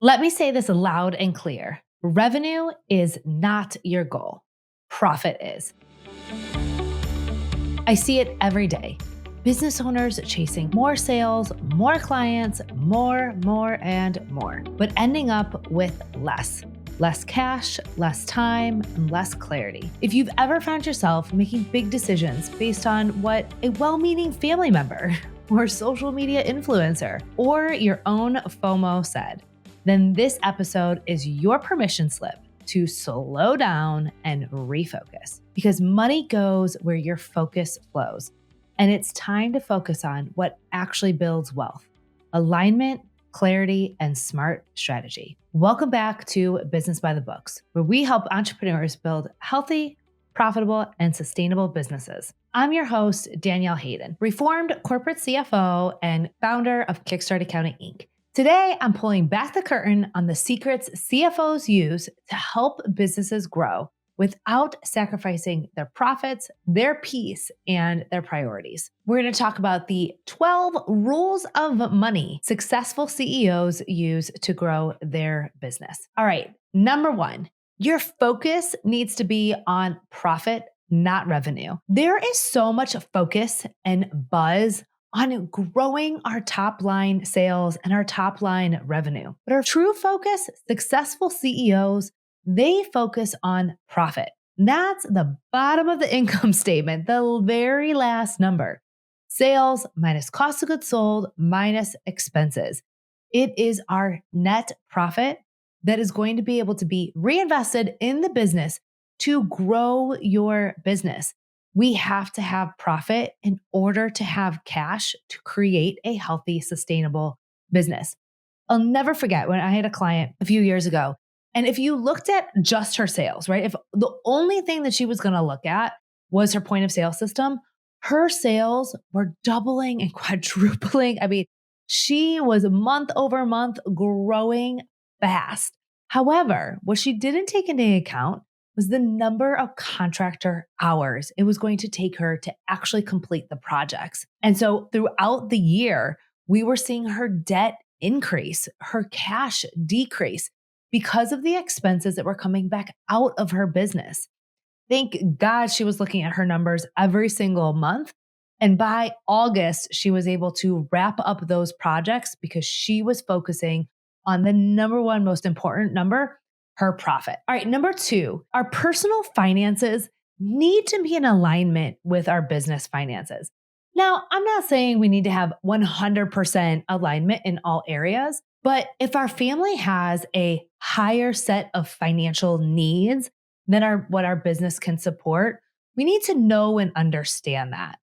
Let me say this loud and clear. Revenue is not your goal. Profit is. I see it every day. Business owners chasing more sales, more clients, more, and more, but ending up with less. Less cash, less time, and less clarity. If you've ever found yourself making big decisions based on what a well-meaning family member or social media influencer or your own FOMO said, then this episode is your permission slip to slow down and refocus, because money goes where your focus flows. And it's time to focus on what actually builds wealth: alignment, clarity, and smart strategy. Welcome back to Business by the Books, where we help entrepreneurs build healthy, profitable, and sustainable businesses. I'm your host, Danielle Hayden, reformed corporate CFO and founder of Kickstart Accounting Inc. Today, I'm pulling back the curtain on the secrets CFOs use to help businesses grow without sacrificing their profits, their peace, and their priorities. We're going to talk about the 12 rules of money successful CEOs use to grow their business. All right, number one, your focus needs to be on profit, not revenue. There is so much focus and buzz on growing our top line sales and our top line revenue. But our true focus, successful CEOs, they focus on profit. That's the bottom of the income statement, the very last number. Sales minus cost of goods sold minus expenses. It is our net profit that is going to be able to be reinvested in the business to grow your business. We have to have profit in order to have cash to create a healthy, sustainable business. I'll never forget when I had a client a few years ago. And if you looked at just her sales, right? If the only thing that she was going to look at was her point of sale system, her sales were doubling and quadrupling. I mean, she was month over month growing fast. However, what she didn't take into account was the number of contractor hours it was going to take her to actually complete the projects. And so throughout the year, we were seeing her debt increase, her cash decrease because of the expenses that were coming back out of her business. Thank God she was looking at her numbers every single month. And by August, she was able to wrap up those projects because she was focusing on the number one most important number: her profit. All right, number two, our personal finances need to be in alignment with our business finances. Now, I'm not saying we need to have 100% alignment in all areas, but if our family has a higher set of financial needs than what our business can support, we need to know and understand that.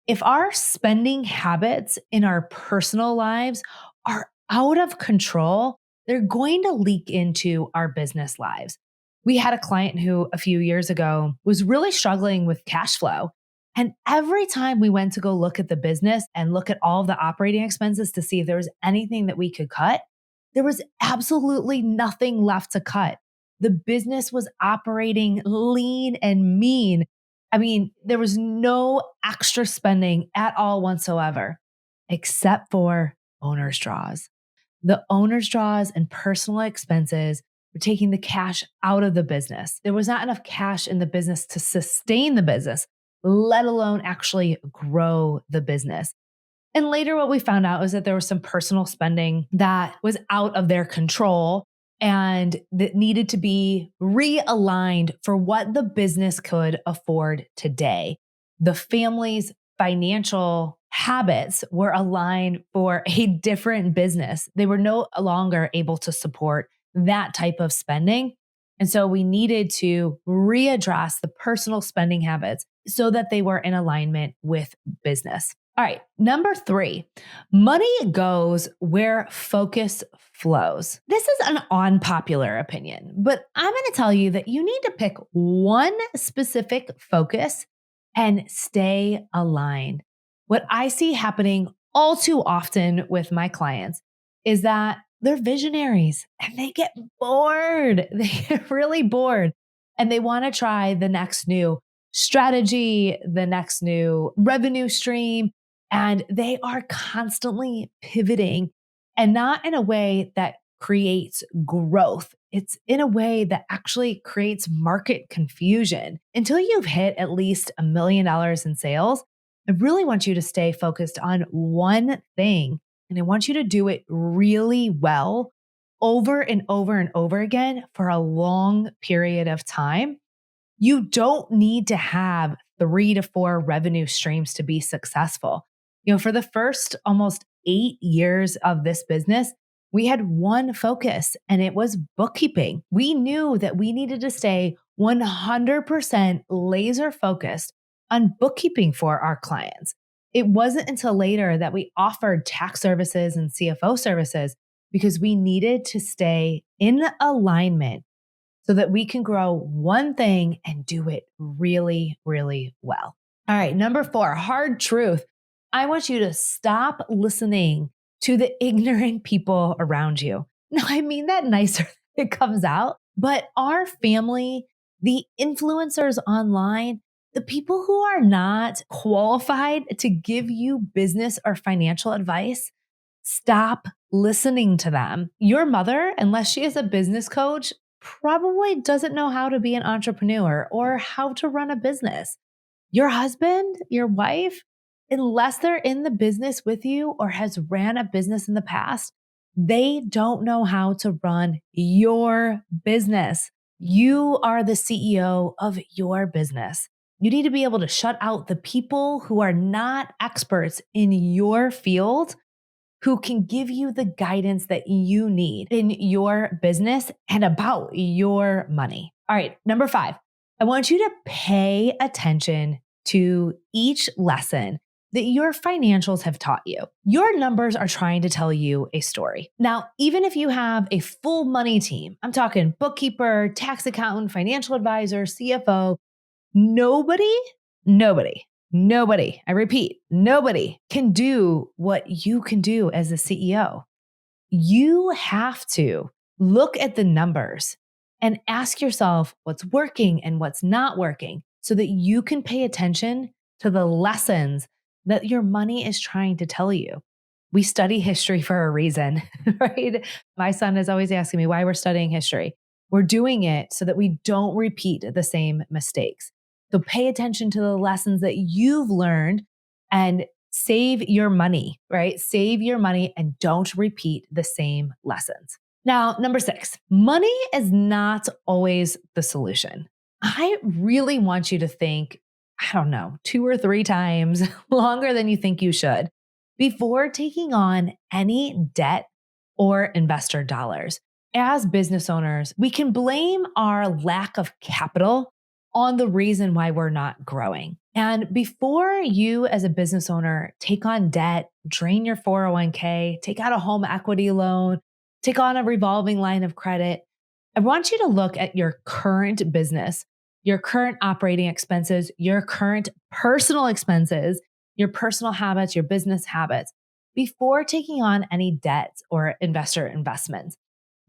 If our spending habits in our personal lives are out of control, they're going to leak into our business lives. We had a client who a few years ago was really struggling with cash flow. And every time we went to go look at the business and look at all of the operating expenses to see if there was anything that we could cut, there was absolutely nothing left to cut. The business was operating lean and mean. I mean, there was no extra spending at all whatsoever, except for owner's draws. The owner's draws and personal expenses were taking the cash out of the business. There was not enough cash in the business to sustain the business, let alone actually grow the business. And later, what we found out was that there was some personal spending that was out of their control and that needed to be realigned for what the business could afford today. The family's financial habits were aligned for a different business. They were no longer able to support that type of spending. And so we needed to readdress the personal spending habits so that they were in alignment with business. All right, number three, money goes where focus flows. This is an unpopular opinion, but I'm going to tell you that you need to pick one specific focus and stay aligned. What I see happening all too often with my clients is that they're visionaries and they get bored. They get really bored and they want to try the next new strategy, the next new revenue stream. And they are constantly pivoting, and not in a way that creates growth. It's in a way that actually creates market confusion. Until you've hit at least $1 million in sales, I really want you to stay focused on one thing. And I want you to do it really well over and over and over again for a long period of time. You don't need to have 3 to 4 revenue streams to be successful. For the first almost 8 years of this business, we had one focus, and it was bookkeeping. We knew that we needed to stay 100% laser focused on bookkeeping for our clients. It wasn't until later that we offered tax services and CFO services because we needed to stay in alignment so that we can grow one thing and do it really, really well. All right, number 4, hard truth. I want you to stop listening to the ignorant people around you. No, I mean that nicer it comes out, but our family, the influencers online, the people who are not qualified to give you business or financial advice, stop listening to them. Your mother, unless she is a business coach, probably doesn't know how to be an entrepreneur or how to run a business. Your husband, your wife, unless they're in the business with you or has ran a business in the past, they don't know how to run your business. You are the CEO of your business. You need to be able to shut out the people who are not experts in your field, who can give you the guidance that you need in your business and about your money. All right, number 5, I want you to pay attention to each lesson that your financials have taught you. Your numbers are trying to tell you a story. Now, even if you have a full money team, I'm talking bookkeeper, tax accountant, financial advisor, CFO, nobody, I repeat, nobody can do what you can do as a CEO. You have to look at the numbers and ask yourself what's working and what's not working so that you can pay attention to the lessons that your money is trying to tell you. We study history for a reason, right? My son is always asking me why we're studying history. We're doing it so that we don't repeat the same mistakes. So pay attention to the lessons that you've learned and save your money, right? Save your money and don't repeat the same lessons. Now, number 6, money is not always the solution. I really want you to think, 2 or 3 times longer than you think you should before taking on any debt or investor dollars. As business owners, we can blame our lack of capital on the reason why we're not growing. And before you as a business owner take on debt, drain your 401k, take out a home equity loan, take on a revolving line of credit, I want you to look at your current business, your current operating expenses, your current personal expenses, your personal habits, your business habits, before taking on any debts or investor investments.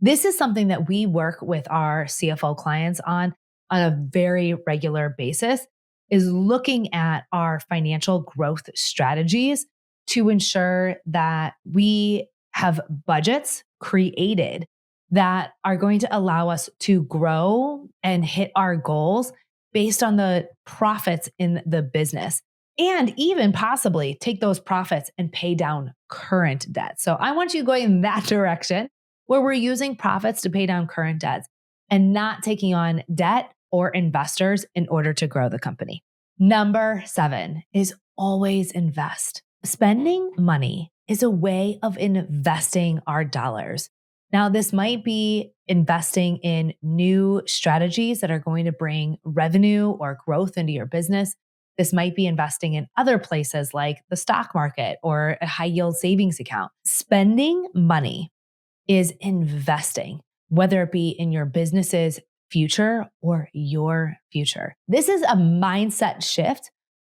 This is something that we work with our CFO clients on a very regular basis, is looking at our financial growth strategies to ensure that we have budgets created that are going to allow us to grow and hit our goals based on the profits in the business, and even possibly take those profits and pay down current debt. So I want you going in that direction where we're using profits to pay down current debts and not taking on debt or investors in order to grow the company. Number 7 is always invest. Spending money is a way of investing our dollars. Now, this might be investing in new strategies that are going to bring revenue or growth into your business. This might be investing in other places like the stock market or a high yield savings account. Spending money is investing, whether it be in your business's future or your future. This is a mindset shift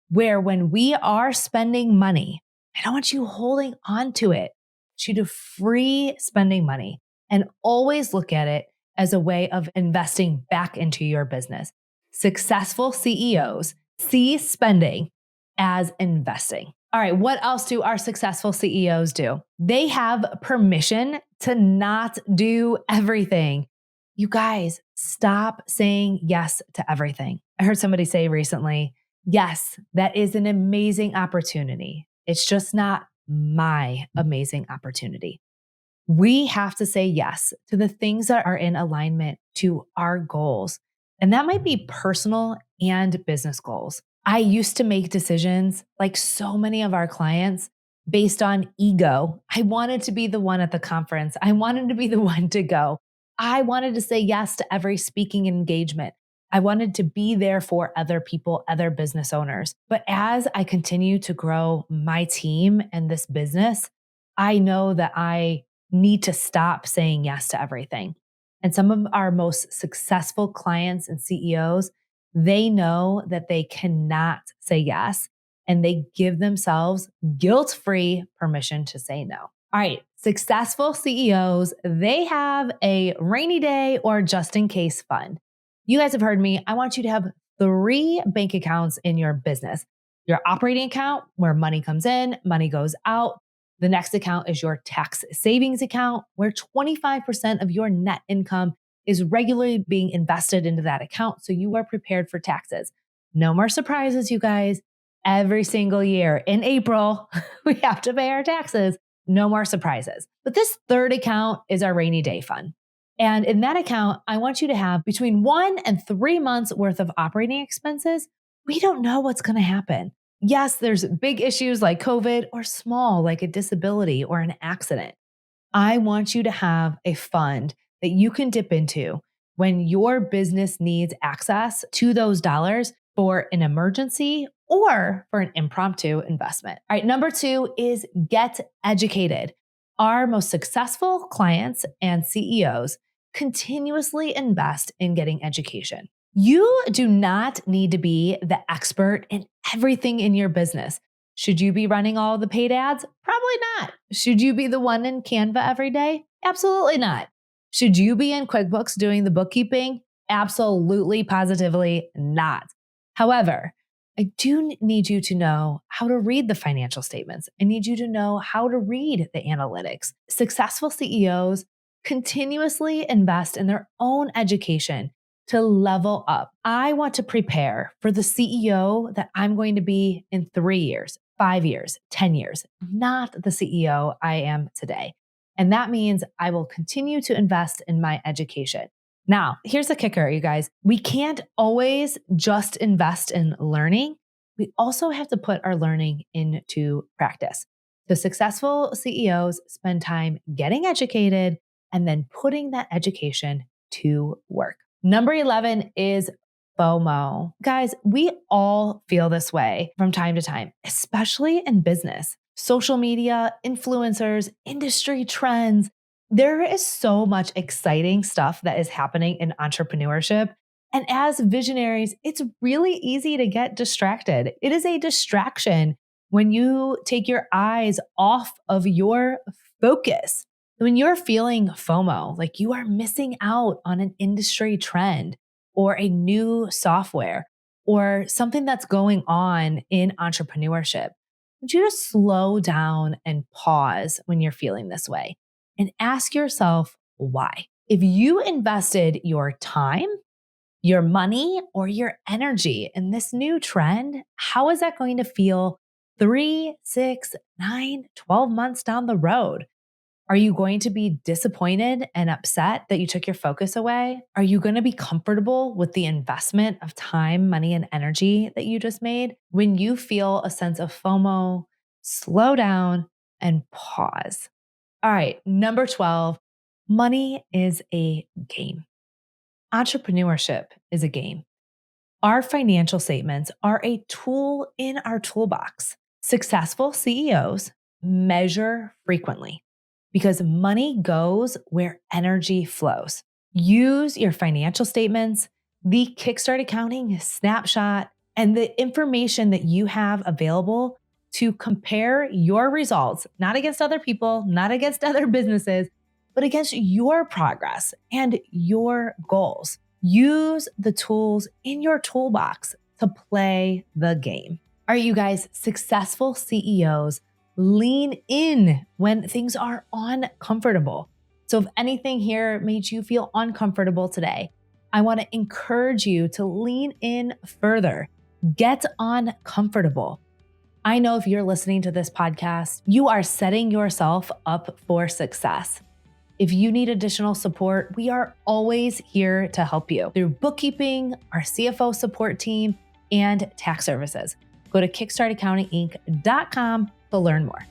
where when we are spending money, I don't want you holding on to it. I want you to free spending money and always look at it as a way of investing back into your business. Successful CEOs see spending as investing. All right, what else do our successful CEOs do? They have permission to not do everything. You guys, stop saying yes to everything. I heard somebody say recently, yes, that is an amazing opportunity. It's just not my amazing opportunity. We have to say yes to the things that are in alignment to our goals. And that might be personal and business goals. I used to make decisions like so many of our clients based on ego. I wanted to be the one at the conference. I wanted to be the one to go. I wanted to say yes to every speaking engagement. I wanted to be there for other people, other business owners. But as I continue to grow my team and this business, I know that I need to stop saying yes to everything. And some of our most successful clients and CEOs, they know that they cannot say yes and they give themselves guilt-free permission to say no. All right, successful CEOs, they have a rainy day or just in case fund. You guys have heard me. I want you to have 3 bank accounts in your business. Your operating account, where money comes in, money goes out. The next account is your tax savings account, where 25% of your net income is regularly being invested into that account. So you are prepared for taxes. No more surprises, you guys. Every single year in April, we have to pay our taxes. No more surprises. But this third account is our rainy day fund. And in that account, I want you to have between 1 and 3 months worth of operating expenses. We don't know what's going to happen. Yes, there's big issues like COVID or small, like a disability or an accident. I want you to have a fund that you can dip into when your business needs access to those dollars for an emergency or for an impromptu investment. All right, number 2 is get educated. Our most successful clients and CEOs continuously invest in getting education. You do not need to be the expert in everything in your business. Should you be running all the paid ads? Probably not. Should you be the one in Canva every day? Absolutely not. Should you be in QuickBooks doing the bookkeeping? Absolutely, positively not. However, I do need you to know how to read the financial statements. I need you to know how to read the analytics. Successful CEOs continuously invest in their own education to level up. I want to prepare for the CEO that I'm going to be in 3 years, 5 years, 10 years, not the CEO I am today. And that means I will continue to invest in my education. Now, here's the kicker, you guys. We can't always just invest in learning. We also have to put our learning into practice. So successful CEOs spend time getting educated and then putting that education to work. Number 11 is FOMO. Guys, we all feel this way from time to time, especially in business. Social media, influencers, industry trends. There is so much exciting stuff that is happening in entrepreneurship. And as visionaries, it's really easy to get distracted. It is a distraction when you take your eyes off of your focus. When you're feeling FOMO, like you are missing out on an industry trend or a new software or something that's going on in entrepreneurship, would you just slow down and pause when you're feeling this way and ask yourself why? If you invested your time, your money, or your energy in this new trend, how is that going to feel 3, 6, 9, 12 months down the road? Are you going to be disappointed and upset that you took your focus away? Are you going to be comfortable with the investment of time, money, and energy that you just made? When you feel a sense of FOMO, slow down and pause. All right, number 12, money is a game. Entrepreneurship is a game. Our financial statements are a tool in our toolbox. Successful CEOs measure frequently, because money goes where energy flows. Use your financial statements, the Kickstart accounting snapshot, and the information that you have available to compare your results, not against other people, not against other businesses, but against your progress and your goals. Use the tools in your toolbox to play the game. Are you guys successful CEOs? Lean in when things are uncomfortable. So if anything here made you feel uncomfortable today, I want to encourage you to lean in further. Get uncomfortable. I know if you're listening to this podcast, you are setting yourself up for success. If you need additional support, we are always here to help you through bookkeeping, our CFO support team, and tax services. Go to kickstartaccountinginc.com to learn more.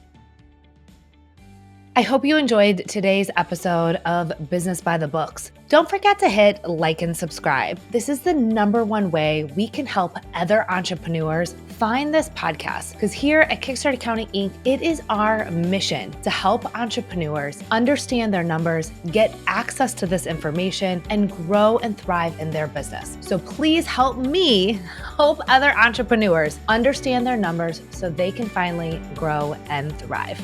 I hope you enjoyed today's episode of Business by the Books. Don't forget to hit like and subscribe. This is the #1 way we can help other entrepreneurs find this podcast, because here at Kickstart Accounting Inc., it is our mission to help entrepreneurs understand their numbers, get access to this information, and grow and thrive in their business. So please help me help other entrepreneurs understand their numbers so they can finally grow and thrive.